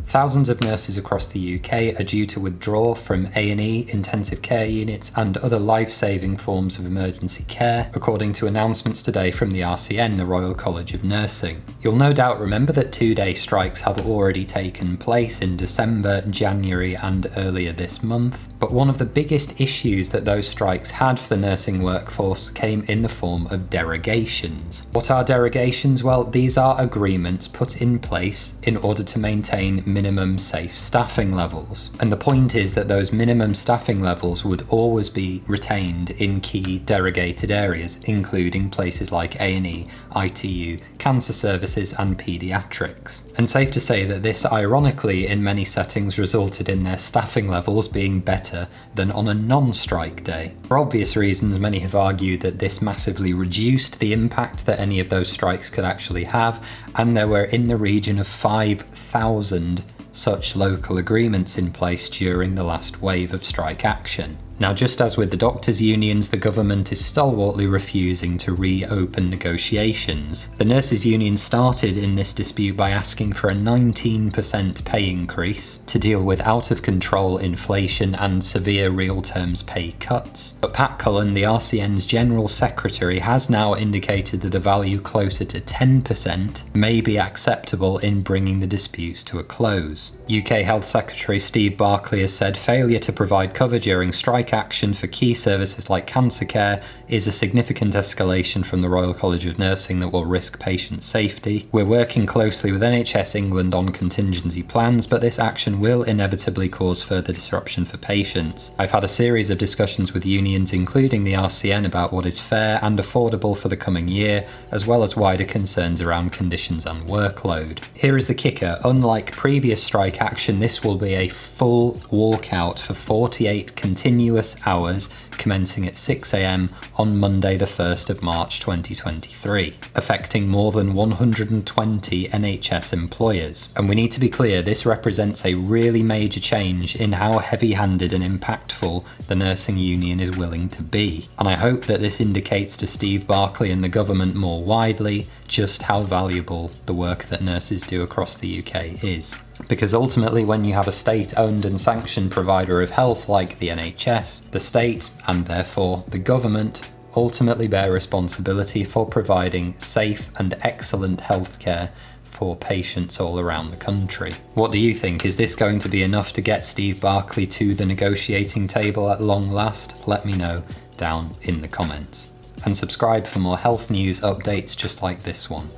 Thousands of nurses across the UK are due to withdraw from A&E, intensive care units and other life-saving forms of emergency care, according to announcements today from the RCN, the Royal College of Nursing. You'll no doubt remember that two-day strikes have already taken place in December, January and earlier this month, but one of the biggest issues that those strikes had for the nursing workforce came in the form of derogations. What are derogations? Well, these are agreements put in place in order to maintain minimum safe staffing levels. And the point is that those minimum staffing levels would always be retained in key derogated areas, including places like A&E, ITU, cancer services and paediatrics. And safe to say that this ironically in many settings resulted in their staffing levels being better than on a non-strike day. For obvious reasons, many have argued that this massively reduced the impact that any of those strikes could actually have, and there were in the region of 5,000 such local agreements in place during the last wave of strike action. Now, just as with the doctors' unions, the government is stalwartly refusing to reopen negotiations. The nurses' union started in this dispute by asking for a 19% pay increase to deal with out-of-control inflation and severe real terms pay cuts. But Pat Cullen, the RCN's General Secretary, has now indicated that a value closer to 10% may be acceptable in bringing the disputes to a close. UK Health Secretary Steve Barclay has said failure to provide cover during strike action for key services like cancer care is a significant escalation from the Royal College of Nursing that will risk patient safety. We're working closely with NHS England on contingency plans, but this action will inevitably cause further disruption for patients. I've had a series of discussions with unions, including the RCN, about what is fair and affordable for the coming year, as well as wider concerns around conditions and workload. Here is the kicker: unlike previous strike action, this will be a full walkout for 48 continuous hours commencing at 6 a.m. on Monday the 1st of March 2023, affecting more than 120 NHS employers. And we need to be clear, this represents a really major change in how heavy-handed and impactful the nursing union is willing to be. And I hope that this indicates to Steve Barclay and the government more widely just how valuable the work that nurses do across the UK is. Because ultimately, when you have a state-owned and sanctioned provider of health like the NHS, the state, and therefore the government, ultimately bear responsibility for providing safe and excellent healthcare for patients all around the country. What do you think? Is this going to be enough to get Steve Barclay to the negotiating table at long last? Let me know down in the comments. And subscribe for more health news updates just like this one.